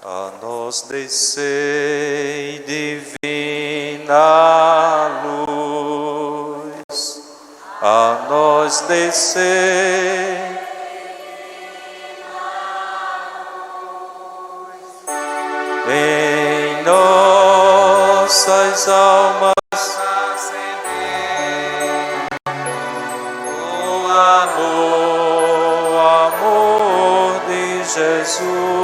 A nós descei divina luz, a nós descei em nossas almas o amor de Jesus.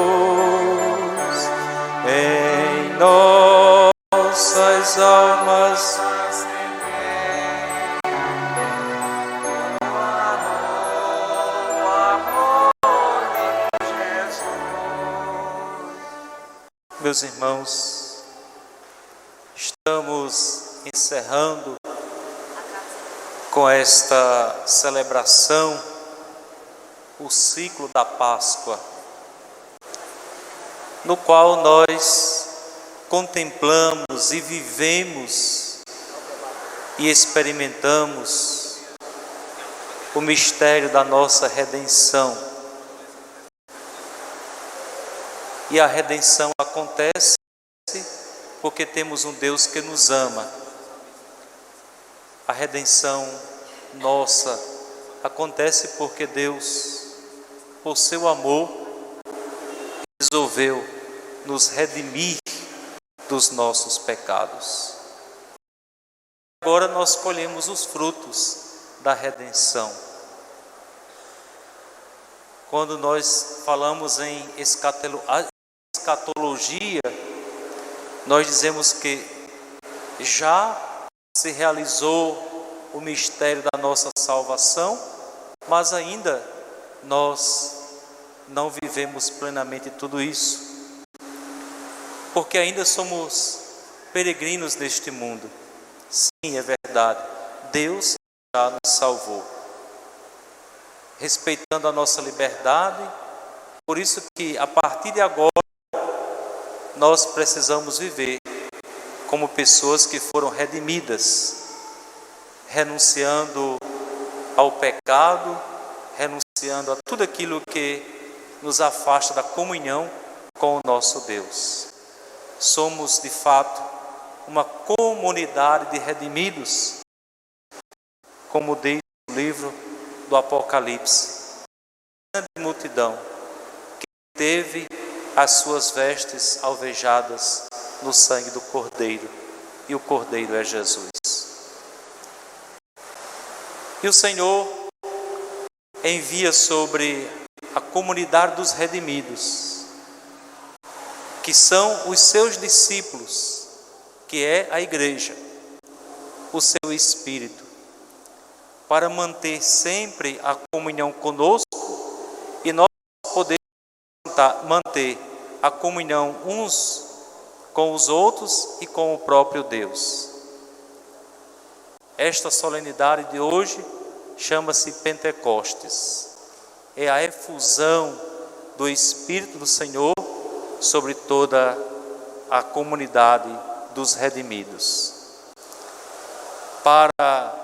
Em nossas almas o amor de Jesus. Meus irmãos, estamos encerrando com esta celebração o ciclo da Páscoa, no qual nós contemplamos e vivemos e experimentamos o mistério da nossa redenção. E a redenção acontece porque temos um Deus que nos ama. A redenção nossa acontece porque Deus, por seu amor, resolveu nos redimir dos nossos pecados. Agora nós colhemos os frutos da redenção. Quando nós falamos em escatologia, nós dizemos que já se realizou o mistério da nossa salvação, mas ainda nós não vivemos plenamente tudo isso, porque ainda somos peregrinos neste mundo. Sim, é verdade, Deus já nos salvou, respeitando a nossa liberdade. Por isso que a partir de agora nós precisamos viver como pessoas que foram redimidas, renunciando ao pecado, renunciando a tudo aquilo que nos afasta da comunhão com o nosso Deus. Somos, de fato, uma comunidade de redimidos, como diz o livro do Apocalipse. Grande multidão que teve as suas vestes alvejadas no sangue do Cordeiro, e o Cordeiro é Jesus. E o Senhor envia sobre a comunidade dos redimidos, que são os seus discípulos, que é a igreja, o seu Espírito, para manter sempre a comunhão conosco e nós podermos manter a comunhão uns com os outros e com o próprio Deus. Esta solenidade de hoje chama-se Pentecostes. É a efusão do Espírito do Senhor sobre toda a comunidade dos redimidos. Para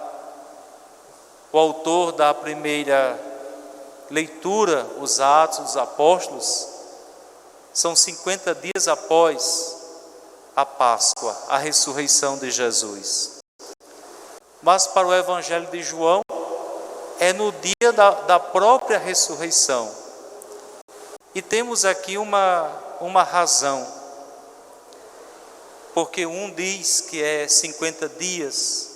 o autor da primeira leitura, os Atos dos Apóstolos, são 50 dias após a Páscoa, a ressurreição de Jesus. Mas para o Evangelho de João, é no dia da própria ressurreição. E temos aqui uma razão, porque um diz que é 50 dias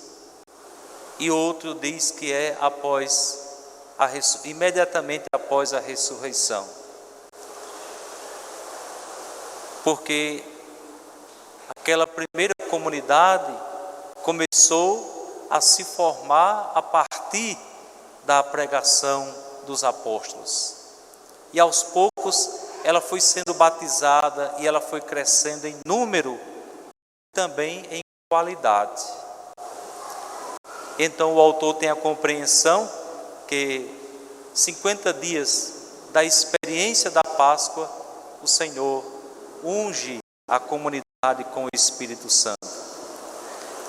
e outro diz que é imediatamente após a ressurreição. Porque aquela primeira comunidade começou a se formar a partir da pregação dos apóstolos. E aos poucos ela foi sendo batizada e ela foi crescendo em número e também em qualidade. Então o autor tem a compreensão que 50 dias da experiência da Páscoa, o Senhor unge a comunidade com o Espírito Santo.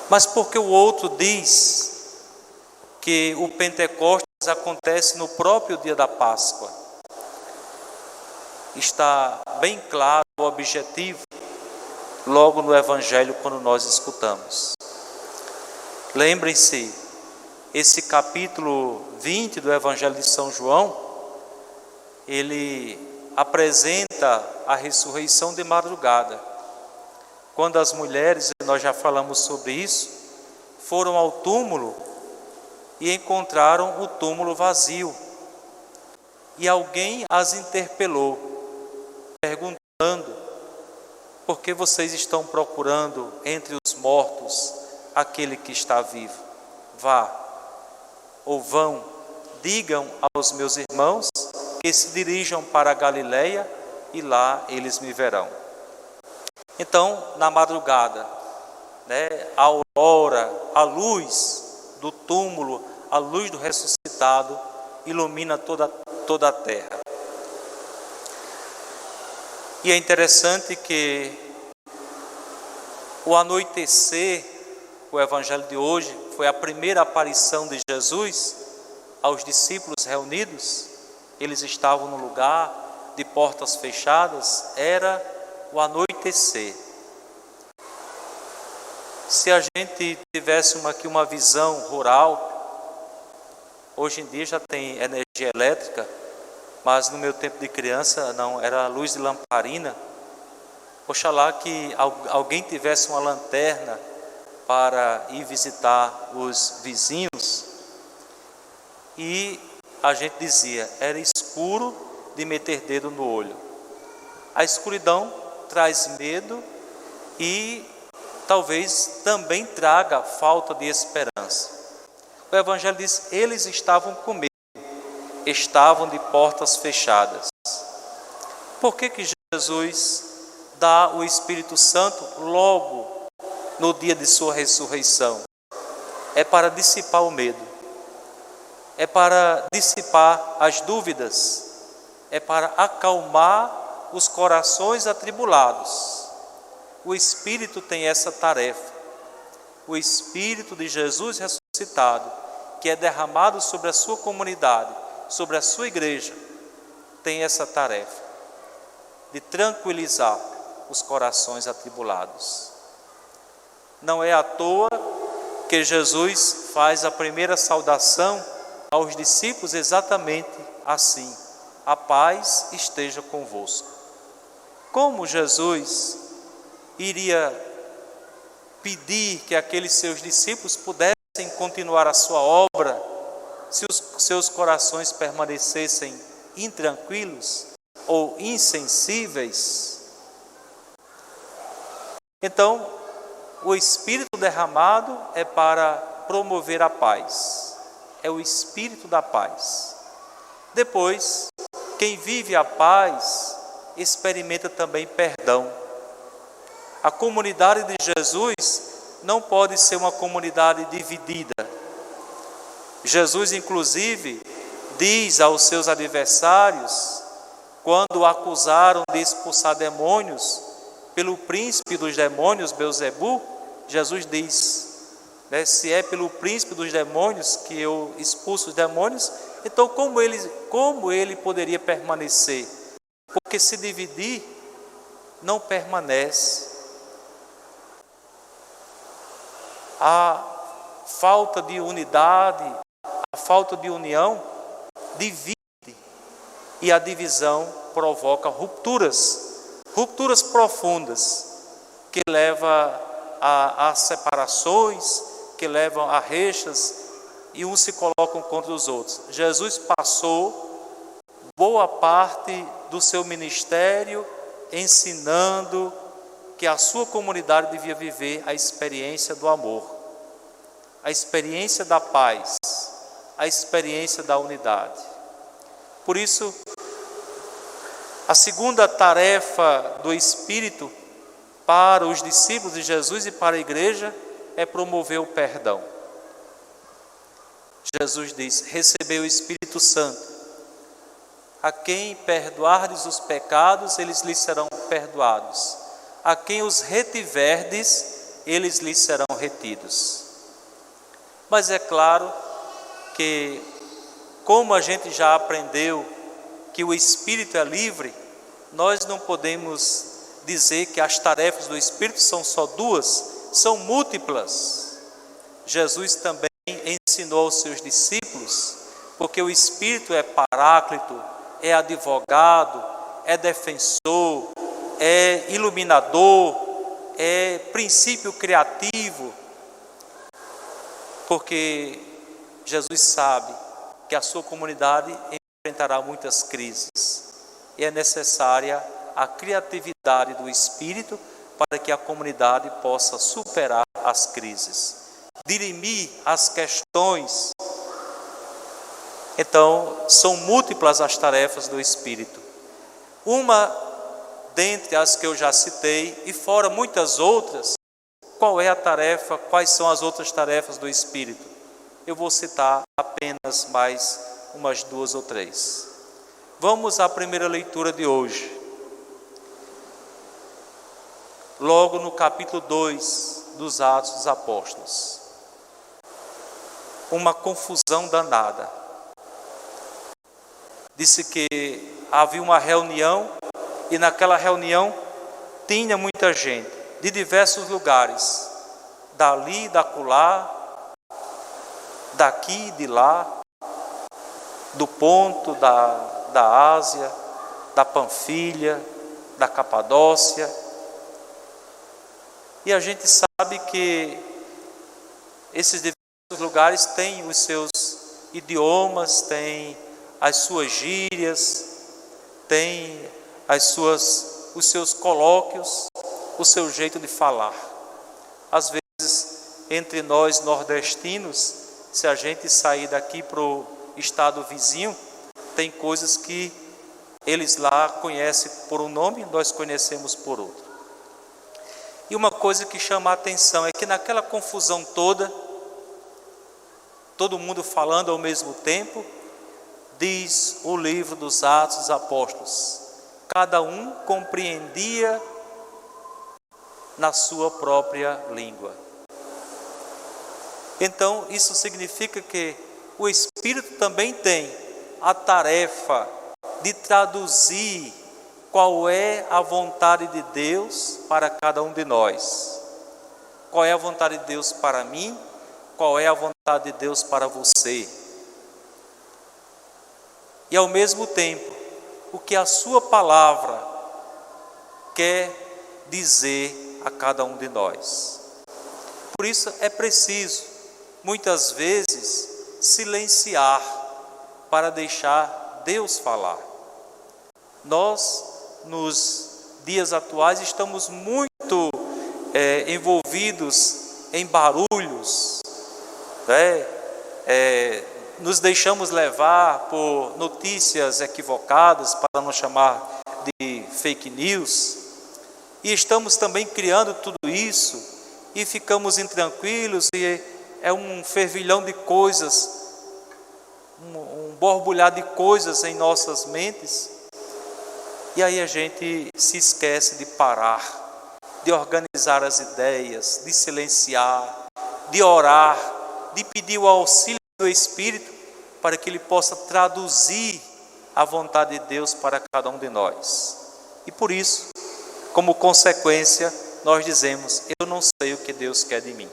Mas porque o outro diz que o Pentecostes acontece no próprio dia da Páscoa? Está bem claro objetivo logo no Evangelho quando nós escutamos. Lembrem-se, esse capítulo 20 do Evangelho de São João, ele apresenta a ressurreição de madrugada. Quando as mulheres, e nós já falamos sobre isso, foram ao túmulo e encontraram o túmulo vazio. E alguém as interpelou, perguntando: por que vocês estão procurando entre os mortos aquele que está vivo? Vá, ou vão, digam aos meus irmãos que se dirijam para a Galileia e lá eles me verão. Então, na madrugada, a aurora, a luz do túmulo, a luz do ressuscitado ilumina toda a terra. E é interessante que o anoitecer, o Evangelho de hoje, foi a primeira aparição de Jesus aos discípulos reunidos. Eles estavam no lugar de portas fechadas, era o anoitecer. Se a gente tivesse aqui uma visão rural, hoje em dia já tem energia elétrica, mas no meu tempo de criança não, era luz de lamparina. Oxalá que alguém tivesse uma lanterna para ir visitar os vizinhos. E a gente dizia, era escuro de meter dedo no olho. A escuridão traz medo e talvez também traga falta de esperança. O Evangelho diz, eles estavam com medo, estavam de portas fechadas. Por que Jesus dá o Espírito Santo logo no dia de sua ressurreição? É para dissipar o medo, é para dissipar as dúvidas, é para acalmar os corações atribulados. O Espírito tem essa tarefa. O Espírito de Jesus ressuscitado, que é derramado sobre a sua comunidade, sobre a sua igreja, tem essa tarefa de tranquilizar os corações atribulados. Não é à toa que Jesus faz a primeira saudação aos discípulos exatamente assim: a paz esteja convosco. Como Jesus iria pedir que aqueles seus discípulos pudessem continuar a sua obra se os seus corações permanecessem intranquilos ou insensíveis? Então, o Espírito derramado é para promover a paz, é o Espírito da paz. Depois, quem vive a paz experimenta também perdão. A comunidade de Jesus não pode ser uma comunidade dividida. Jesus, inclusive, diz aos seus adversários, quando o acusaram de expulsar demônios pelo príncipe dos demônios, Belzebu, Jesus diz, se é pelo príncipe dos demônios que eu expulso os demônios, então como ele poderia permanecer? Porque se dividir, não permanece. A falta de unidade, a falta de união, divide, e a divisão provoca rupturas profundas, que levam a separações, que levam a rixas, e uns se colocam contra os outros. Jesus passou boa parte do seu ministério ensinando que a sua comunidade devia viver a experiência do amor, a experiência da paz, a experiência da unidade. Por isso, a segunda tarefa do Espírito para os discípulos de Jesus e para a igreja é promover o perdão. Jesus diz: recebei o Espírito Santo. A quem perdoardes os pecados, eles lhes serão perdoados. A quem os retiverdes, eles lhes serão retidos. Mas é claro que, como a gente já aprendeu que o Espírito é livre, nós não podemos dizer que as tarefas do Espírito são só duas, são múltiplas. Jesus também ensinou aos seus discípulos, porque o Espírito é paráclito, é advogado, é defensor, é iluminador, é princípio criativo, porque Jesus sabe que a sua comunidade enfrentará muitas crises e é necessária a criatividade do Espírito para que a comunidade possa superar as crises, dirimir as questões. Então, são múltiplas as tarefas do Espírito. Uma dentre as que eu já citei, e fora muitas outras, qual é a tarefa, quais são as outras tarefas do Espírito? Eu vou citar apenas mais umas 2 ou 3. Vamos à primeira leitura de hoje. Logo no capítulo 2 dos Atos dos Apóstolos. Uma confusão danada. Disse que havia uma reunião e naquela reunião tinha muita gente de diversos lugares, dali, dacolá, daqui, de lá, do Ponto, da Ásia, da Panfilha, da Capadócia. E a gente sabe que esses diversos lugares têm os seus idiomas, têm as suas gírias, têm os seus colóquios, o seu jeito de falar. Às vezes, entre nós nordestinos, se a gente sair daqui para o estado vizinho, tem coisas que eles lá conhecem por um nome, nós conhecemos por outro. E uma coisa que chama a atenção é que naquela confusão toda, todo mundo falando ao mesmo tempo, diz o livro dos Atos dos Apóstolos, cada um compreendia na sua própria língua. Então, isso significa que o Espírito também tem a tarefa de traduzir qual é a vontade de Deus para cada um de nós. Qual é a vontade de Deus para mim? Qual é a vontade de Deus para você? E ao mesmo tempo, o que a sua palavra quer dizer a cada um de nós. Por isso é preciso, muitas vezes, silenciar para deixar Deus falar. Nós, nos dias atuais, estamos muito envolvidos em barulhos, nos deixamos levar por notícias equivocadas, para não chamar de fake news, e estamos também criando tudo isso, e ficamos intranquilos, e é um fervilhão de coisas, um borbulhar de coisas em nossas mentes, e aí a gente se esquece de parar, de organizar as ideias, de silenciar, de orar, de pedir o auxílio do Espírito para que Ele possa traduzir a vontade de Deus para cada um de nós. E por isso, como consequência, nós dizemos: eu não sei o que Deus quer de mim.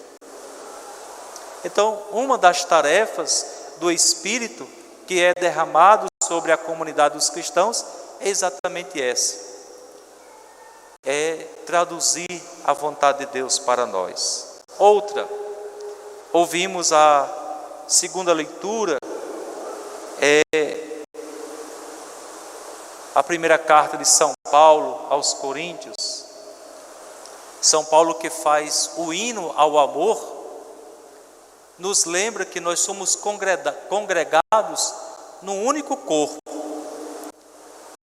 Então, uma das tarefas do Espírito que é derramado sobre a comunidade dos cristãos é exatamente essa: é traduzir a vontade de Deus para nós. Outra, ouvimos a segunda leitura, a primeira carta de São Paulo aos Coríntios. São Paulo, que faz o hino ao amor, nos lembra que nós somos congregados num único corpo.